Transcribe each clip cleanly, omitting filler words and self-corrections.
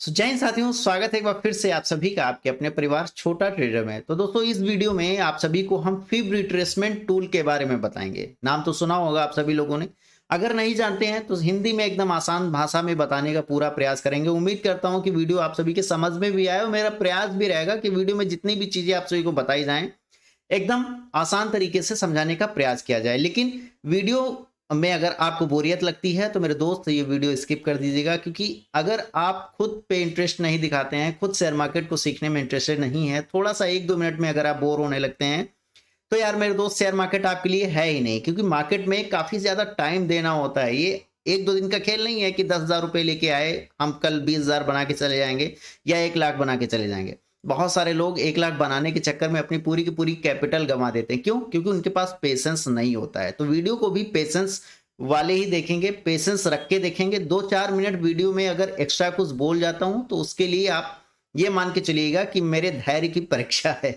जय हिंद साथियों, स्वागत है एक बार फिर से आप सभी का आपके अपने परिवार छोटा ट्रेडर में। तो दोस्तों, इस वीडियो में आप सभी को हम फिब रिट्रेसमेंट टूल के बारे में बताएंगे। नाम तो सुना होगा आप सभी लोगों ने। अगर नहीं जानते हैं तो हिंदी में एकदम आसान भाषा में बताने का पूरा प्रयास करेंगे। उम्मीद करता हूं कि वीडियो आप सभी के समझ में भी आए और मेरा प्रयास भी रहेगा कि वीडियो में जितनी भी चीजें आप सभी को बताई जाएं एकदम आसान तरीके से समझाने का प्रयास किया जाए। लेकिन वीडियो में अगर आपको बोरियत लगती है तो मेरे दोस्त ये वीडियो स्किप कर दीजिएगा, क्योंकि अगर आप खुद पे इंटरेस्ट नहीं दिखाते हैं, खुद शेयर मार्केट को सीखने में इंटरेस्टेड नहीं है, थोड़ा सा 1-2 मिनट में अगर आप बोर होने लगते हैं तो यार मेरे दोस्त, शेयर मार्केट आपके लिए है ही नहीं। क्योंकि मार्केट में काफी ज्यादा टाइम देना होता है। ये 1-2 दिन का खेल नहीं है कि 10,000 रुपए लेके आए, हम कल 20,000 बना के चले जाएंगे या 1 लाख बना के चले जाएंगे। बहुत सारे लोग 1 लाख बनाने के चक्कर में अपनी पूरी की पूरी कैपिटल गंवा देते हैं। क्यों? क्योंकि उनके पास पेशेंस नहीं होता है। तो वीडियो को भी पेशेंस वाले ही देखेंगे, पेशेंस रख के देखेंगे। 2-4 मिनट वीडियो में अगर एक्स्ट्रा कुछ बोल जाता हूं तो उसके लिए आप ये मान के चलिएगा कि मेरे धैर्य की परीक्षा है।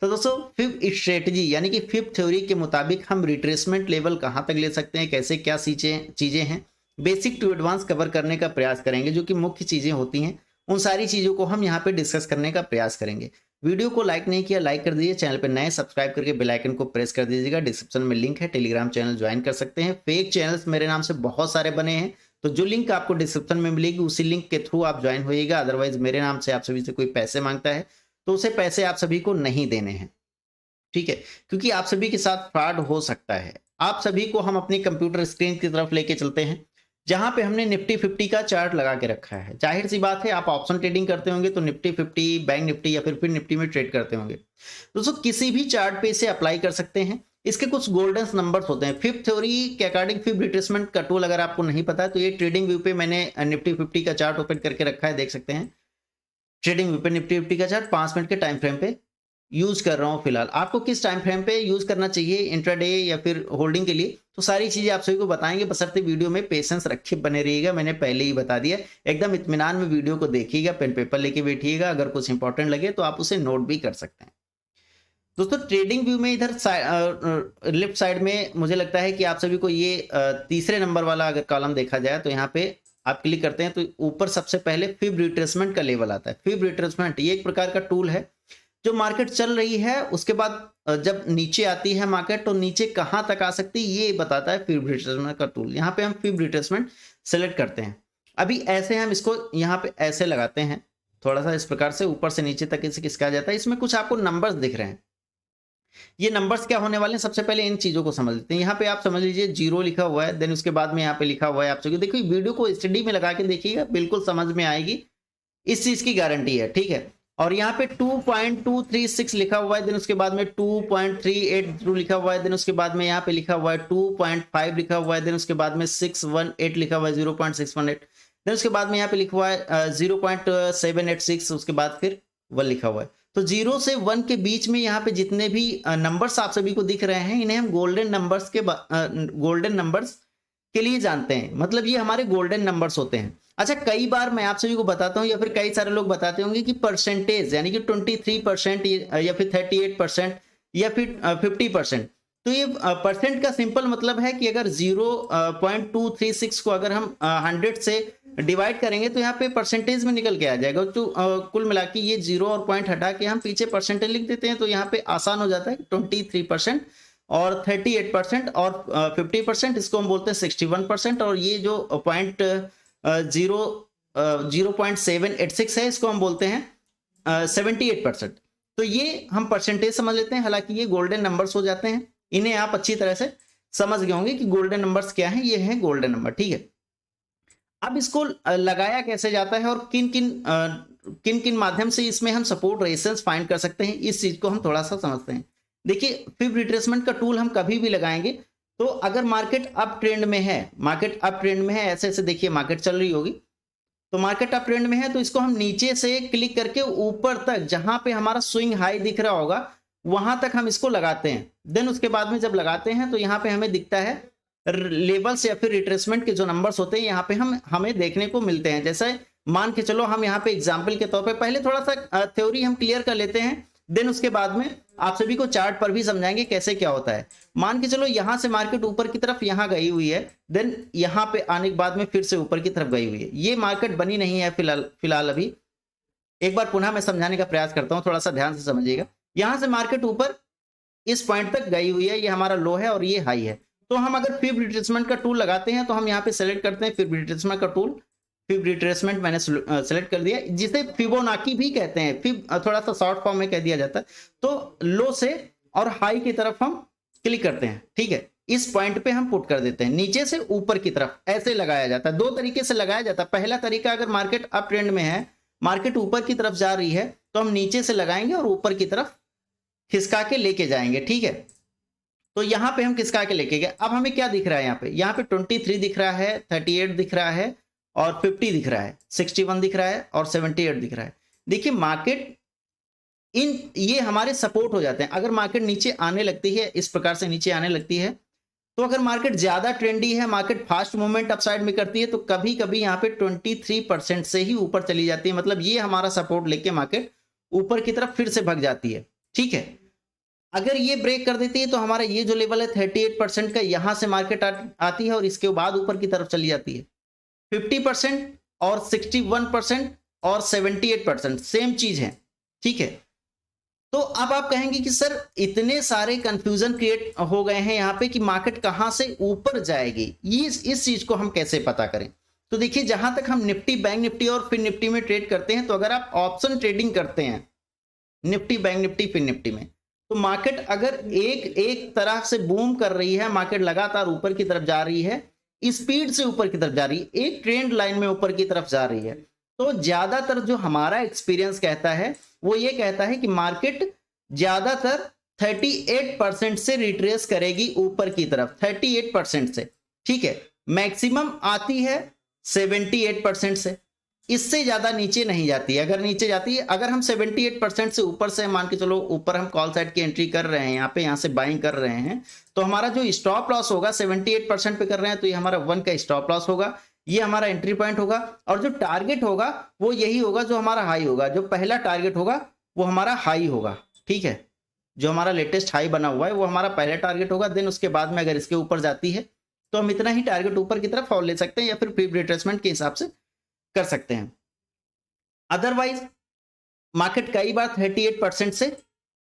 तो दोस्तों, फिब स्ट्रेटजी यानी कि फिब थ्योरी के मुताबिक हम रिट्रेसमेंट लेवल कहां तक ले सकते हैं, कैसे क्या चीजें हैं, बेसिक टू एडवांस कवर करने का प्रयास करेंगे। जो कि मुख्य चीजें होती हैं, उन सारी चीजों को हम यहाँ पे डिस्कस करने का प्रयास करेंगे। वीडियो को लाइक नहीं किया, लाइक कर दीजिए। चैनल पे नए सब्सक्राइब करके बेल आइकन को प्रेस कर दीजिएगा। डिस्क्रिप्शन में लिंक है, टेलीग्राम चैनल ज्वाइन कर सकते हैं। फेक चैनल्स मेरे नाम से बहुत सारे बने हैं, तो जो लिंक आपको डिस्क्रिप्शन में मिलेगी उसी लिंक के थ्रू आप ज्वाइन होइएगा। अदरवाइज मेरे नाम से आप सभी से कोई पैसे मांगता है तो उसे पैसे आप सभी को नहीं देने हैं, ठीक है? क्योंकि आप सभी के साथ फ्रॉड हो सकता है। आप सभी को हम अपनी कंप्यूटर स्क्रीन की तरफ लेके चलते हैं, जहां पे हमने निफ्टी 50 का चार्ट लगा के रखा है। जाहिर सी बात है, आप ऑप्शन ट्रेडिंग करते होंगे तो निफ्टी 50, बैंक निफ्टी या फिर निफ्टी में ट्रेड करते होंगे। दोस्तों, किसी भी चार्ट पे इसे अप्लाई कर सकते हैं। इसके कुछ गोल्डन नंबर्स होते हैं। फिब थ्योरी के अकॉर्डिंग फिब रिट्रेसमेंट का टूल अगर आपको नहीं पता है तो ये ट्रेडिंग व्यू पे मैंने निफ्टी 50 का चार्ट ओपन करके रखा है, देख सकते हैं। ट्रेडिंग व्यू पे निफ्टी 50 का चार्ट 5 मिनट के टाइम फ्रेम पे यूज कर रहा हूं फिलहाल। आपको किस टाइम फ्रेम पे यूज करना चाहिए, इंट्राडे या फिर होल्डिंग के लिए, तो सारी चीजें आप सभी को बताएंगे। बशर्ते वीडियो में पेशेंस रखे बने रहिएगा। मैंने पहले ही बता दिया, एकदम इत्मीनान में वीडियो को देखिएगा, पेन पेपर लेके बैठिएगा। अगर कुछ इंपॉर्टेंट लगे तो आप उसे नोट भी कर सकते हैं। दोस्तों, ट्रेडिंग व्यू में इधर लेफ्ट साइड में मुझे लगता है कि आप सभी को ये तीसरे नंबर वाला अगर कॉलम देखा जाए तो यहाँ पे आप क्लिक करते हैं तो ऊपर सबसे पहले फिब रिट्रेसमेंट का लेवल आता है। फिब रिट्रेसमेंट ये एक प्रकार का टूल है। जो मार्केट चल रही है उसके बाद जब नीचे आती है मार्केट तो नीचे कहां तक आ सकती है ये बताता है फिब रिट्रेसमेंट का टूल। यहाँ पे हम फिब रिट्रेसमेंट सेलेक्ट करते हैं। अभी ऐसे हम इसको यहाँ पे ऐसे लगाते हैं, थोड़ा सा इस प्रकार से ऊपर से नीचे तक इसे खिसका जाता है। इसमें कुछ आपको नंबर्स दिख रहे हैं। ये नंबर्स क्या होने वाले हैं, सबसे पहले इन चीजों को समझ लेते हैं। यहाँ पे आप समझ लीजिए 0 लिखा हुआ है, देन उसके बाद में यहाँ पे लिखा हुआ है। आप देखिए, वीडियो को स्टडी में लगा के देखिएगा, बिल्कुल समझ में आएगी, इस चीज की गारंटी है, ठीक है। और यहाँ पे 2.236 लिखा हुआ है, देन उसके बाद में 2.380 लिखा हुआ है, देन उसके बाद में यहाँ पे लिखा हुआ है 2.5 लिखा हुआ है, देन उसके बाद में 618 लिखा हुआ है, 0.618, देन उसके बाद में यहाँ पे लिखा हुआ है 0.786, उसके बाद फिर 1 लिखा हुआ है। तो 0 से 1 के बीच में यहाँ पे जितने भी नंबर्स आप सभी को दिख रहे हैं, इन्हें हम गोल्डन नंबर्स के लिए जानते हैं। मतलब ये हमारे गोल्डन नंबर्स होते हैं। अच्छा, कई बार मैं आप सभी को बताता हूं या फिर कई सारे लोग बताते होंगे कि परसेंटेज यानी कि 23% या फिर 38% या फिर 50%। तो ये परसेंट का सिंपल मतलब है कि अगर 0.236 को अगर हम 100 से डिवाइड करेंगे तो यहाँ पे परसेंटेज में निकल के आ जाएगा। तो कुल मिला के ये 0 और पॉइंट हटा के हम पीछे परसेंटेज लिख देते हैं तो यहाँ पे आसान हो जाता है। 23% और 38% और 50%, इसको हम बोलते हैं 61%। और ये जो 0.786 है, इसको हम बोलते हैं 78%। तो ये हम परसेंटेज समझ लेते हैं। हालांकि ये गोल्डन नंबर्स हो जाते हैं। इन्हें आप अच्छी तरह से समझ गए होंगे कि गोल्डन नंबर्स क्या है। ये है गोल्डन नंबर, ठीक है। अब इसको लगाया कैसे जाता है और किन किन माध्यम से इसमें हम सपोर्ट रेजिस्टेंस फाइंड कर सकते हैं, इस चीज को हम थोड़ा सा समझते हैं। देखिए, फिब रिट्रेसमेंट का टूल हम कभी भी लगाएंगे तो अगर मार्केट अप ट्रेंड में है, ऐसे ऐसे देखिए मार्केट चल रही होगी, तो मार्केट अप ट्रेंड में है तो इसको हम नीचे से क्लिक करके ऊपर तक जहां पे हमारा स्विंग हाई दिख रहा होगा वहां तक हम इसको लगाते हैं। देन उसके बाद में जब लगाते हैं तो यहाँ पे हमें दिखता है लेवल्स या फिर रिट्रेसमेंट के जो नंबर्स होते हैं यहाँ पे हमें देखने को मिलते हैं। जैसे मान के चलो, हम यहाँ पे एग्जाम्पल के तौर पर पहले थोड़ा सा थ्योरी हम क्लियर कर लेते हैं। देन उसके बाद में आप सभी को चार्ट पर भी समझाएंगे कैसे क्या होता है। मान के चलो यहां से मार्केट ऊपर की तरफ यहां गई हुई है, देन यहां पे आने के बाद में फिर से ऊपर की तरफ गई हुई है। ये मार्केट बनी नहीं है फिलहाल अभी। एक बार पुनः मैं समझाने का प्रयास करता हूं, थोड़ा सा ध्यान से समझिएगा। यहां से मार्केट ऊपर इस पॉइंट तक गई हुई है, ये हमारा लो है और ये हाई है। तो हम अगर फिब रिट्रेसमेंट का टूल लगाते हैं तो हम यहाँ पे सेलेक्ट करते हैं फिब रिट्रेसमेंट का टूल। फिब रिट्रेसमेंट मैंने सेलेक्ट कर दिया, जिसे फिबोनाची भी कहते हैं, फिब थोड़ा सा शॉर्ट फॉर्म में कह दिया जाता है। तो लो से और हाई की तरफ हम क्लिक करते हैं, ठीक है। इस पॉइंट पे हम पुट कर देते हैं, नीचे से ऊपर की तरफ ऐसे लगाया जाता है। दो तरीके से लगाया जाता है। पहला तरीका, अगर मार्केट अप ट्रेंड में है, मार्केट ऊपर की तरफ जा रही है, तो हम नीचे से लगाएंगे और ऊपर की तरफ खिसका के लेके जाएंगे, ठीक है। तो यहां पे हम खिसका के लेके गए। अब हमें क्या दिख रहा है यहाँ पे 23 दिख रहा है, 38 दिख रहा है और 50 दिख रहा है, 61 दिख रहा है और 78 दिख रहा है। देखिए मार्केट ये हमारे सपोर्ट हो जाते हैं। अगर मार्केट नीचे आने लगती है, इस प्रकार से नीचे आने लगती है, तो अगर मार्केट ज्यादा ट्रेंडी है, मार्केट फास्ट मूवमेंट अपसाइड में करती है, तो कभी कभी यहाँ पे 23% से ही ऊपर चली जाती है। मतलब ये हमारा सपोर्ट लेके मार्केट ऊपर की तरफ फिर से भग जाती है, ठीक है। अगर ये ब्रेक कर देती है तो हमारा ये जो लेवल है 38% का, यहां से मार्केट आती है और इसके बाद ऊपर की तरफ चली जाती है। 50% और 61% और 78% सेम चीज है, ठीक है। तो अब आप कहेंगे कि सर इतने सारे कंफ्यूजन क्रिएट हो गए हैं यहाँ पे कि मार्केट कहां से ऊपर जाएगी, ये इस चीज को हम कैसे पता करें। तो देखिए, जहां तक हम निफ्टी, बैंक निफ्टी और फिर निफ्टी में ट्रेड करते हैं, तो अगर आप ऑप्शन ट्रेडिंग करते हैं निफ्टी, बैंक निफ्टी, फिर निफ्टी में, तो मार्केट अगर एक तरह से बूम कर रही है, मार्केट लगातार ऊपर की तरफ जा रही है, स्पीड से ऊपर की तरफ जा रही है, एक ट्रेंड लाइन में ऊपर की तरफ जा रही है, तो ज्यादातर जो हमारा एक्सपीरियंस कहता है वो ये कहता है कि मार्केट ज्यादातर 38% से रिट्रेस करेगी ऊपर की तरफ, 38% से, ठीक है। मैक्सिमम आती है 78% से, इससे ज्यादा नीचे नहीं जाती है। अगर नीचे जाती है, अगर हम 78% से ऊपर से मान के चलो ऊपर हम कॉल साइड की एंट्री कर रहे हैं, यहाँ से बाइंग कर रहे हैं, तो हमारा जो स्टॉप लॉस होगा 78% पे कर रहे हैं, तो ये हमारा 1 का स्टॉप लॉस होगा, ये हमारा एंट्री पॉइंट होगा। और जो टारगेट होगा वो यही होगा, जो हमारा हाई होगा, जो पहला टारगेट होगा वो हमारा हाई होगा, ठीक है। जो हमारा लेटेस्ट हाई बना हुआ है वो हमारा पहला टारगेट होगा। देन उसके बाद में अगर इसके ऊपर जाती है तो हम इतना ही टारगेट ऊपर की तरफ और ले सकते हैं, या फिर फिब रिट्रेसमेंट के हिसाब से कर सकते हैं। अदरवाइज मार्केट कई बार 38% से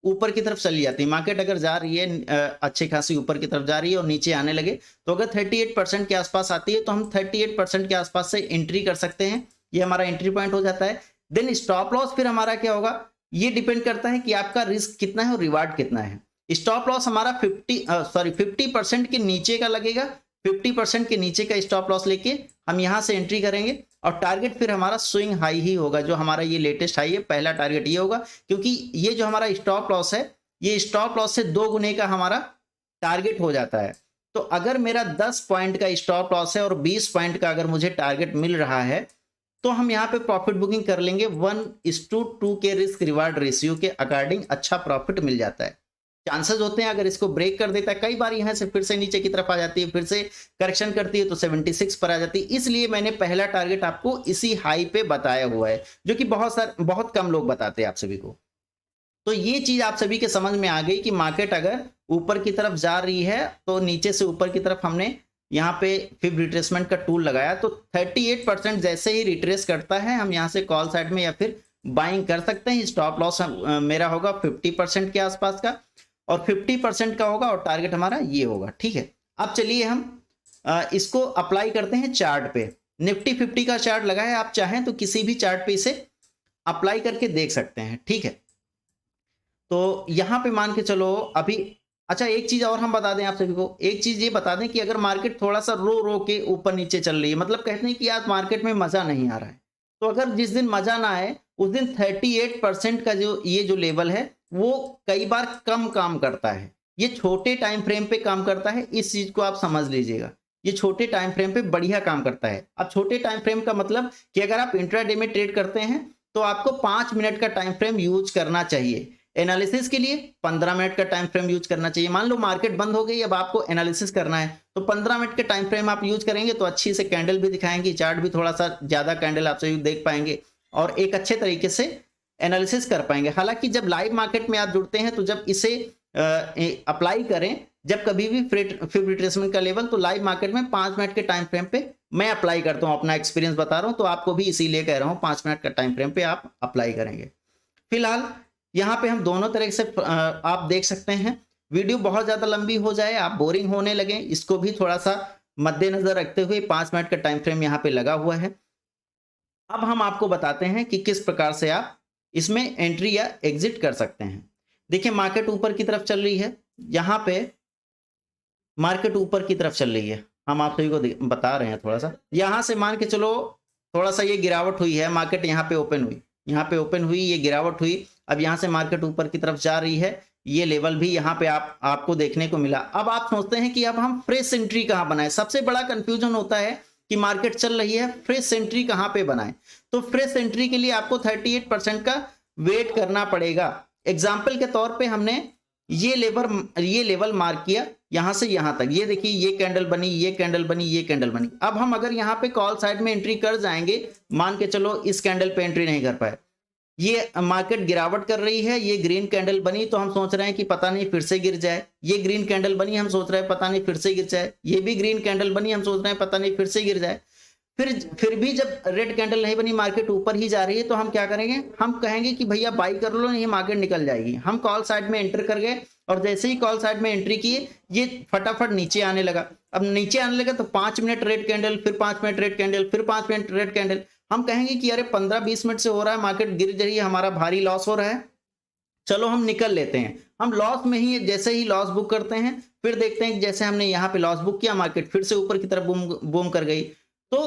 ऊपर की तरफ चली जाती है। मार्केट अगर जा रही है अच्छे खासी ऊपर की तरफ जा रही है और नीचे आने लगे, तो अगर 38% के आसपास आती है तो हम 38% के आसपास से एंट्री कर सकते हैं, ये हमारा एंट्री पॉइंट हो जाता है। देन स्टॉप लॉस फिर हमारा क्या होगा, ये डिपेंड करता है कि आपका रिस्क कितना है और रिवार्ड कितना है। स्टॉप लॉस हमारा 50% के नीचे का लगेगा, 50% के नीचे का स्टॉप लॉस लेके हम यहां से एंट्री करेंगे, और टारगेट फिर हमारा स्विंग हाई ही होगा, जो हमारा ये लेटेस्ट हाई है, पहला टारगेट ये होगा, क्योंकि ये जो हमारा स्टॉप लॉस है, ये स्टॉप लॉस से 2 गुने का हमारा टारगेट हो जाता है। तो अगर मेरा 10 पॉइंट का स्टॉप लॉस है और 20 पॉइंट का अगर मुझे टारगेट मिल रहा है, तो हम यहाँ पे प्रॉफिट बुकिंग कर लेंगे 1:2 के रिस्क रिवार्ड रेशियो के अकॉर्डिंग अच्छा प्रॉफिट मिल जाता है। चांसेस होते हैं अगर इसको ब्रेक कर देता है, कई बार यहाँ से फिर से नीचे की तरफ आ जाती है, फिर से करेक्शन करती है तो 76 पर आ जाती है। इसलिए मैंने पहला टारगेट आपको इसी हाई पे बताया हुआ है, जो कि बहुत कम लोग बताते हैं आप सभी को। तो ये चीज आप सभी के समझ में आ गई कि मार्केट अगर ऊपर की तरफ जा रही है तो नीचे से ऊपर की तरफ हमने यहाँ पे फिब रिट्रेसमेंट का टूल लगाया, तो 38% जैसे ही रिट्रेस करता है हम यहाँ से कॉल साइड में या फिर बाइंग कर सकते हैं। स्टॉप लॉस मेरा होगा 50% के आसपास का और 50% का होगा, और टारगेट हमारा ये होगा, ठीक है। अब चलिए हम इसको अप्लाई करते हैं चार्ट पे। निफ्टी 50 का चार्ट लगा है, आप चाहें तो किसी भी चार्ट पे इसे अप्लाई करके देख सकते हैं, ठीक है। तो यहां पे मान के चलो अभी, अच्छा एक चीज और हम बता दें आप सभी को, एक चीज ये बता दें कि अगर मार्केट थोड़ा सा रो के ऊपर नीचे चल रही है, मतलब कहते हैं कि आज मार्केट में मजा नहीं आ रहा है, तो अगर जिस दिन मजा ना आए उस दिन 38% का जो ये जो लेवल है वो कई बार कम काम करता है। ये छोटे टाइम फ्रेम पे काम करता है, इस चीज को आप समझ लीजिएगा। ये छोटे टाइम फ्रेम पे बढ़िया काम करता है। अब छोटे टाइम फ्रेम का मतलब कि अगर आप इंट्राडे में ट्रेड करते हैं तो आपको 5 मिनट का टाइम फ्रेम यूज करना चाहिए। एनालिसिस के लिए 15 मिनट का टाइम फ्रेम यूज करना चाहिए। मान लो मार्केट बंद हो गई, अब आपको एनालिसिस करना है तो 15 मिनट के टाइम फ्रेम आप यूज करेंगे तो अच्छी से कैंडल भी दिखाएंगे, चार्ट भी थोड़ा सा ज्यादा कैंडल आप सभी देख पाएंगे और एक अच्छे तरीके से एनालिसिस कर पाएंगे। हालांकि जब लाइव मार्केट में आप जुड़ते हैं तो जब इसे अप्लाई करें, जब कभी भी फिब रिट्रेसमेंट का लेवल, तो लाइव मार्केट में 5 मिनट के टाइम फ्रेम पे मैं अप्लाई करता हूं, अपना एक्सपीरियंस बता रहा हूं, तो आपको भी इसीलिए कह रहा हूं 5 मिनट का टाइम फ्रेम पे आप अप्लाई करेंगे। फिलहाल यहाँ पे हम दोनों तरह से आप देख सकते हैं। वीडियो बहुत ज्यादा लंबी हो जाए, आप बोरिंग होने लगे, इसको भी थोड़ा सा मद्देनजर रखते हुए 5 मिनट का टाइम फ्रेम यहाँ पे लगा हुआ है। अब हम आपको बताते हैं कि किस प्रकार से आप इसमें एंट्री या एग्जिट कर सकते हैं। देखिए मार्केट ऊपर की तरफ चल रही है, यहाँ पे मार्केट ऊपर की तरफ चल रही है, हम आप सभी को बता रहे हैं थोड़ा सा। यहां से मान के चलो थोड़ा सा ये गिरावट हुई है, मार्केट यहाँ पे ओपन हुई, यहाँ पे ओपन हुई, ये गिरावट हुई, अब यहाँ से मार्केट ऊपर की तरफ जा रही है, ये लेवल भी यहाँ पे आपको देखने को मिला। अब आप सोचते हैं कि अब हम फ्रेश एंट्री कहाँ बनाएं। सबसे बड़ा कंफ्यूजन होता है कि मार्केट चल रही है, फ्रेश एंट्री कहाँ पे बनाएं। तो फ्रेश एंट्री के लिए आपको 38% का वेट करना पड़ेगा। एग्जाम्पल के तौर पे हमने ये लेवल मार्क किया यहां से यहां तक, ये देखिए ये कैंडल बनी, ये कैंडल बनी, ये कैंडल बनी। अब हम अगर यहाँ पे कॉल साइड में एंट्री कर जाएंगे, मान के चलो इस कैंडल पे एंट्री नहीं कर पाए, ये मार्केट गिरावट कर रही है, ये ग्रीन कैंडल बनी तो हम सोच रहे हैं कि पता नहीं फिर से गिर जाए, ये ग्रीन कैंडल बनी हम सोच रहे हैं पता नहीं फिर से गिर जाए, ये भी ग्रीन कैंडल बनी हम सोच रहे हैं पता नहीं फिर से गिर जाए। फिर भी जब रेड कैंडल नहीं बनी, मार्केट ऊपर ही जा रही है, तो हम क्या करेंगे, हम कहेंगे कि भैया बाई कर लो, नहीं मार्केट निकल जाएगी। हम कॉल साइड में एंटर कर गए और जैसे ही कॉल साइड में एंट्री किए, ये फटाफट नीचे आने लगा। अब नीचे आने लगा तो 5 मिनट रेड कैंडल, फिर 5 मिनट रेड कैंडल, फिर 5 मिनट रेड कैंडल। हम कहेंगे कि अरे 15-20 मिनट से हो रहा है, मार्केट गिर रही है, हमारा भारी लॉस हो रहा है, चलो हम निकल लेते हैं। हम लॉस में ही जैसे ही लॉस बुक करते हैं, फिर देखते हैं कि जैसे हमने यहाँ पे लॉस बुक किया, मार्केट फिर से ऊपर की तरफ बूम कर गई। तो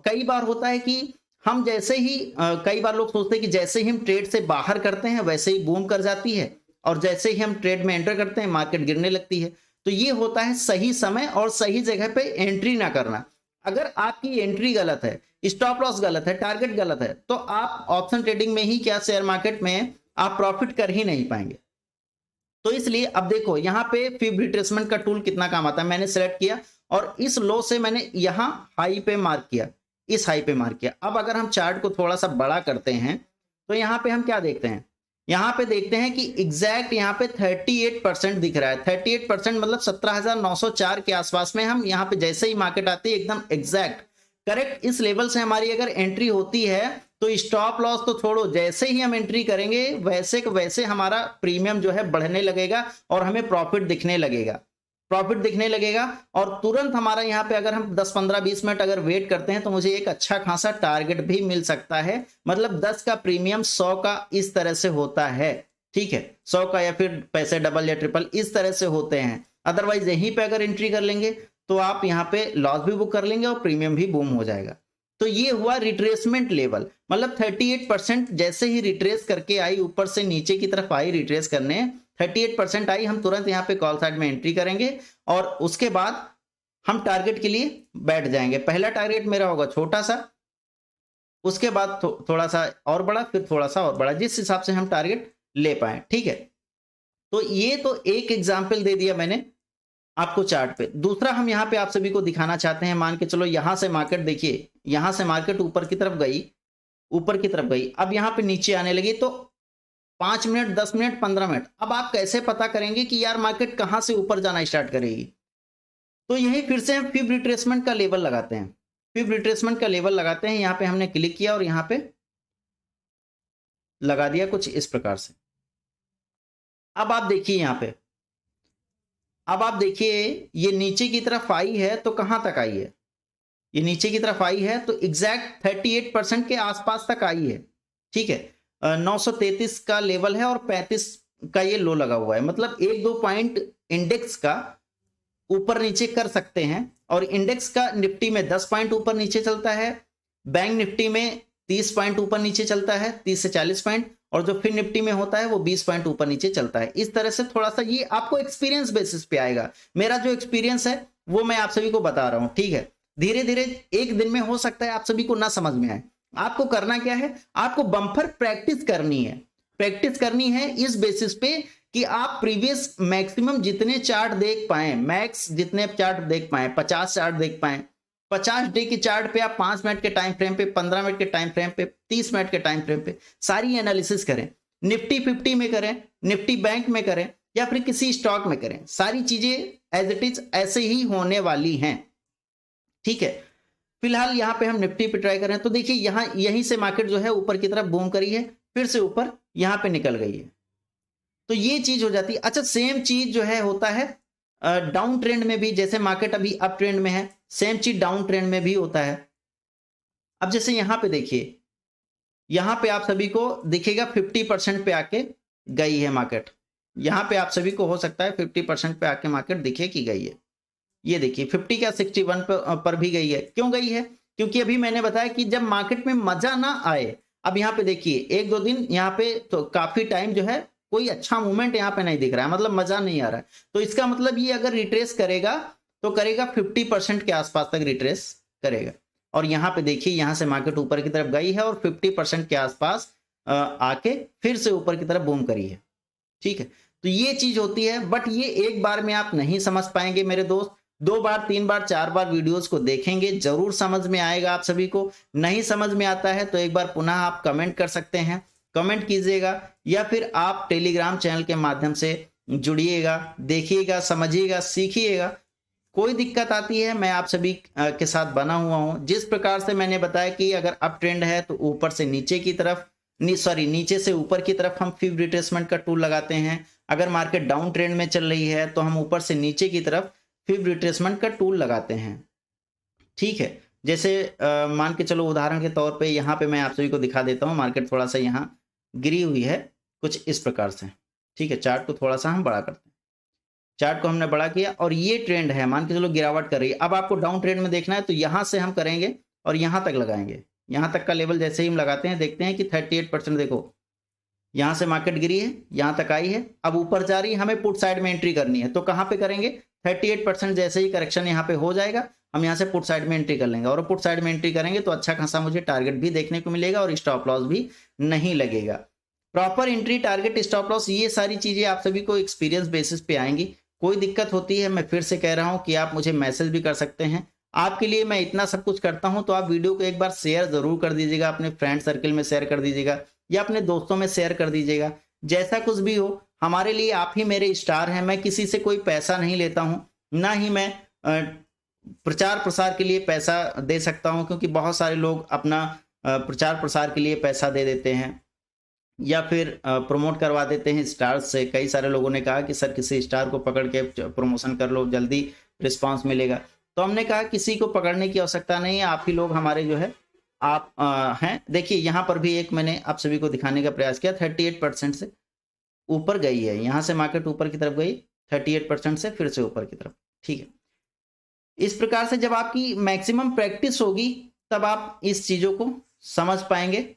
कई बार होता है कि हम जैसे ही कई बार लोग सोचते हैं कि जैसे ही हम ट्रेड से बाहर करते हैं वैसे ही बूम कर जाती है, और जैसे ही हम ट्रेड में एंटर करते हैं मार्केट गिरने लगती है। तो ये होता है सही समय और सही जगह पे एंट्री ना करना। अगर आपकी एंट्री गलत है, स्टॉप लॉस गलत है, टारगेट गलत है, तो आप ऑप्शन ट्रेडिंग में ही क्या शेयर मार्केट में आप प्रॉफिट कर ही नहीं पाएंगे। तो इसलिए अब देखो यहाँ पे फिब रिट्रेसमेंट का टूल कितना काम आता है। मैंने सेलेक्ट किया और इस लो से मैंने यहाँ हाई पे मार्क किया, इस हाई पे मार्क किया। अब अगर हम चार्ट को थोड़ा सा बड़ा करते हैं तो यहाँ पे हम क्या देखते हैं, यहाँ पे देखते हैं कि एग्जैक्ट यहाँ पे 38% दिख रहा है। 38% मतलब 17,904 के आसपास में हम यहाँ पे जैसे ही मार्केट आती है एकदम एग्जैक्ट करेक्ट इस लेवल से हमारी अगर एंट्री होती है तो स्टॉप लॉस तो छोड़ो, जैसे ही हम एंट्री करेंगे वैसे के वैसे हमारा प्रीमियम जो है बढ़ने लगेगा और हमें प्रॉफिट दिखने लगेगा। और तुरंत हमारा यहाँ पे अगर हम 10, 15, 20 मिनट अगर वेट करते हैं तो मुझे एक अच्छा खासा टारगेट भी मिल सकता है। मतलब 10 का प्रीमियम 100 का इस तरह से होता है, ठीक है, 100 का या फिर पैसे डबल या ट्रिपल इस तरह से होते हैं। अदरवाइज यहीं पे अगर एंट्री कर लेंगे तो आप यहाँ पे लॉस भी बुक कर लेंगे और प्रीमियम भी बूम हो जाएगा। तो ये हुआ रिट्रेसमेंट लेवल, मतलब 38% जैसे ही रिट्रेस करके आई, ऊपर से नीचे की तरफ आई रिट्रेस करने, 38% आई, हम तुरंत यहाँ पे कॉल साइड में एंट्री करेंगे और उसके बाद हम टारगेट के लिए बैठ जाएंगे। पहला टारगेट मेरा होगा छोटा सा, उसके बाद थोड़ा सा और बड़ा, फिर थोड़ा सा और बड़ा, जिस हिसाब से हम टारगेट ले पाए, ठीक है। तो ये तो एक एग्जाम्पल दे दिया मैंने आपको चार्ट पे। दूसरा हम यहाँ पे आप सभी को दिखाना चाहते हैं, मान के चलो यहां से मार्केट, देखिए यहां से मार्केट ऊपर की तरफ गई, अब यहाँ पे नीचे आने लगी, तो 5 मिनट, 10 मिनट, 15 मिनट, अब आप कैसे पता करेंगे कि यार मार्केट कहां से ऊपर जाना स्टार्ट करेगी। तो यही फिर से हम फिब रिट्रेसमेंट का लेवल लगाते हैं। यहाँ पे हमने क्लिक किया और यहाँ पे लगा दिया कुछ इस प्रकार से। अब आप देखिए यहाँ पे, अब आप देखिए ये नीचे की तरफ आई है तो कहां तक आई है, ये नीचे की तरफ आई है तो एग्जैक्ट 38% के आसपास तक आई है, ठीक है। 933 का लेवल है और 35 का ये लो लगा हुआ है, मतलब 1-2 पॉइंट इंडेक्स का ऊपर नीचे कर सकते हैं। और इंडेक्स का निफ्टी में 10 पॉइंट ऊपर नीचे चलता है, बैंक निफ्टी में 30 पॉइंट ऊपर नीचे चलता है, 30 से 40 पॉइंट, और जो फिर निफ्टी में होता है वो 20 पॉइंट ऊपर नीचे चलता है। इस तरह से थोड़ा सा ये आपको एक्सपीरियंस बेसिस पे आएगा। मेरा जो एक्सपीरियंस है वो मैं आप सभी को बता रहा हूं, ठीक है। धीरे धीरे एक दिन में हो सकता है आप सभी को ना समझ में आए। आपको करना क्या है, आपको बम्पर प्रैक्टिस करनी है इस बेसिस पे कि आप प्रीवियस मैक्सिमम जितने चार्ट देख पाए, मैक्स जितने चार्ट देख पाए, 50 चार्ट देख पाए, 50 डे के चार्ट पे आप 5 मिनट के टाइम फ्रेम पे, 15 मिनट के टाइम फ्रेम पे, 30 मिनट के टाइम फ्रेम पे सारी एनालिसिस करें। निफ्टी 50 में करें, निफ्टी बैंक में करें, या फिर किसी स्टॉक में करें, सारी चीजें एज इट इज ऐसे ही होने वाली हैं। ठीक है, फिलहाल यहाँ पे हम निफ्टी पे ट्राई करें तो देखिए यहाँ यहीं से मार्केट जो है ऊपर की तरफ बूम करी है, फिर से ऊपर यहाँ पे निकल गई है, तो ये चीज हो जाती है। अच्छा, सेम चीज जो है होता है डाउन ट्रेंड में भी, जैसे मार्केट अभी अप ट्रेंड में है, सेम चीज डाउन ट्रेंड में भी होता है। अब जैसे यहाँ पे देखिए, यहाँ पे आप सभी को दिखेगा 50% पे आके गई है मार्केट, यहाँ पे आप सभी को हो सकता है 50% पे आके मार्केट दिखे कि गई है। ये देखिए 50 क्या 61 पर भी गई है। क्यों गई है? क्योंकि अभी मैंने बताया कि जब मार्केट में मजा ना आए, अब यहाँ पे देखिए 1-2 दिन यहाँ पे तो काफी टाइम जो है कोई अच्छा मूवमेंट यहाँ पे नहीं दिख रहा है, मतलब मजा नहीं आ रहा है, तो इसका मतलब ये अगर रिट्रेस करेगा तो करेगा 50% के आसपास तक रिट्रेस करेगा। और यहाँ पे देखिए यहाँ से मार्केट ऊपर की तरफ गई है और 50% के आसपास आके फिर से ऊपर की तरफ बूम करी है। ठीक है, तो ये चीज होती है, बट ये एक बार में आप नहीं समझ पाएंगे मेरे दोस्त, 2 बार 3 बार 4 बार वीडियोस को देखेंगे जरूर समझ में आएगा आप सभी को। नहीं समझ में आता है तो एक बार पुनः आप कमेंट कर सकते हैं, कमेंट कीजिएगा, या फिर आप टेलीग्राम चैनल के माध्यम से जुड़िएगा, देखिएगा, समझिएगा, सीखिएगा। कोई दिक्कत आती है मैं आप सभी के साथ बना हुआ हूं। जिस प्रकार से मैंने बताया कि अगर अप ट्रेंड है तो ऊपर से नीचे की तरफ, नीचे से ऊपर की तरफ हम फिब रिट्रेसमेंट का टूल लगाते हैं। अगर मार्केट डाउन ट्रेंड में चल रही है तो हम ऊपर से नीचे की तरफ फिब रिट्रेसमेंट का टूल लगाते हैं। ठीक है, जैसे मान के चलो उदाहरण के तौर पे यहाँ पे मैं आप सभी को दिखा देता हूँ, मार्केट थोड़ा सा यहाँ गिरी हुई है कुछ इस प्रकार से। ठीक है, चार्ट को थोड़ा सा हम बड़ा करते हैं, चार्ट को हमने बड़ा किया और ये ट्रेंड है, मान के चलो गिरावट कर रही है। अब आपको डाउन ट्रेंड में देखना है तो यहाँ से हम करेंगे और यहाँ तक लगाएंगे। यहाँ तक का लेवल जैसे ही हम लगाते हैं देखते हैं कि 38% देखो यहाँ से मार्केट गिरी है, यहाँ तक आई है, अब ऊपर जा रही है, हमें पुट साइड में एंट्री करनी है। तो कहाँ पे करेंगे? 38% जैसे ही करेक्शन यहाँ पे हो जाएगा हम यहाँ से पुट साइड में एंट्री कर लेंगे, और पुट साइड में एंट्री करेंगे तो अच्छा खासा मुझे टारगेट भी देखने को मिलेगा और स्टॉप लॉस भी नहीं लगेगा। Proper entry, target, stop loss, ये सारी चीजें आप सभी को एक्सपीरियंस बेसिस पे आएंगी। कोई दिक्कत होती है मैं फिर से कह रहा हूँ कि आप मुझे मैसेज भी कर सकते हैं। आपके लिए मैं इतना सब कुछ करता हूँ तो आप वीडियो को एक बार शेयर जरूर कर दीजिएगा, अपने फ्रेंड सर्कल में शेयर कर दीजिएगा या अपने दोस्तों में शेयर कर दीजिएगा। जैसा कुछ भी हो, हमारे लिए आप ही मेरे स्टार हैं। मैं किसी से कोई पैसा नहीं लेता हूँ, ना ही मैं प्रचार प्रसार के लिए पैसा दे सकता हूँ, क्योंकि बहुत सारे लोग अपना प्रचार प्रसार के लिए पैसा दे देते हैं या फिर प्रमोट करवा देते हैं स्टार्स से। कई सारे लोगों ने कहा कि सर किसी स्टार को पकड़ के प्रमोशन कर लो, जल्दी रिस्पांस मिलेगा। तो हमने कहा किसी को पकड़ने की आवश्यकता नहीं है, आप ही लोग हमारे जो है आप हैं। देखिए यहाँ पर भी एक मैंने आप सभी को दिखाने का प्रयास किया, 38% से ऊपर गई है, यहाँ से मार्केट ऊपर की तरफ गई 38% से फिर से ऊपर की तरफ। ठीक है, इस प्रकार से जब आपकी मैक्सिमम प्रैक्टिस होगी तब आप इस चीजों को समझ पाएंगे,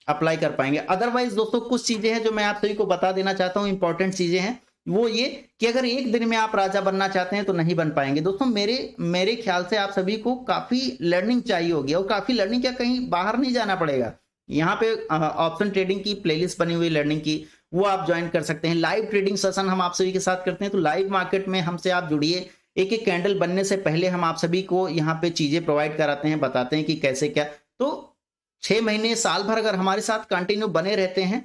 अप्लाई कर पाएंगे। अदरवाइज दोस्तों कुछ चीजें हैं जो मैं आप सभी को बता देना चाहता हूं, इंपॉर्टेंट चीजें हैं, वो ये कि अगर एक दिन में आप राजा बनना चाहते हैं तो नहीं बन पाएंगे दोस्तों। मेरे ख्याल से आप सभी को काफी लर्निंग चाहिए होगी, और काफी लर्निंग क्या, कहीं बाहर नहीं जाना पड़ेगा। यहाँ पे ऑप्शन ट्रेडिंग की प्लेलिस्ट बनी हुई लर्निंग की, वो आप ज्वाइन कर सकते हैं। लाइव ट्रेडिंग सेशन हम आप सभी के साथ करते हैं, तो लाइव मार्केट में हमसे आप जुड़िए। एक एक कैंडल बनने से पहले हम आप सभी को यहाँ पे चीजें प्रोवाइड कराते हैं, बताते हैं कि कैसे क्या। तो 6 महीने साल भर अगर हमारे साथ कंटिन्यू बने रहते हैं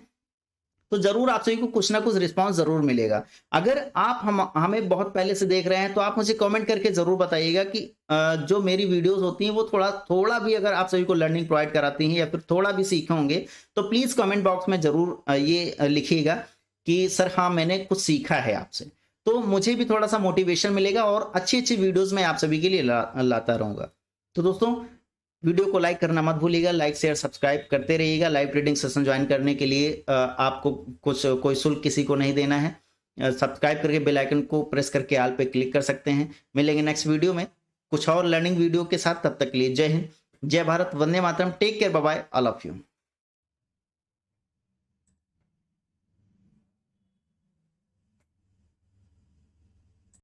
तो जरूर आप सभी को कुछ ना कुछ रिस्पांस जरूर मिलेगा। अगर आप हमें बहुत पहले से देख रहे हैं तो आप मुझे कमेंट करके जरूर बताइएगा कि जो मेरी वीडियोस होती हैं वो थोड़ा भी अगर आप सभी को लर्निंग प्रोवाइड कराती हैं या फिर थोड़ा भी सीखे होंगे तो प्लीज कमेंट बॉक्स में जरूर ये लिखिएगा कि सर हाँ मैंने कुछ सीखा है आपसे, तो मुझे भी थोड़ा सा मोटिवेशन मिलेगा और अच्छी अच्छी वीडियोज मैं आप सभी के लिए लाता रहूंगा। तो दोस्तों वीडियो को लाइक करना मत भूलिएगा, लाइक शेयर सब्सक्राइब करते रहिएगा। लाइव ट्रेडिंग सेशन ज्वाइन करने के लिए आपको कोई शुल्क किसी को नहीं देना है। सब्सक्राइब करके बेल आइकन को प्रेस करके ऑल पे क्लिक कर सकते हैं। मिलेंगे नेक्स्ट वीडियो में कुछ और लर्निंग वीडियो के साथ, तब तक के लिए जय हिंद, जय Bharat, Vande Mataram, take care, bye bye, all of you.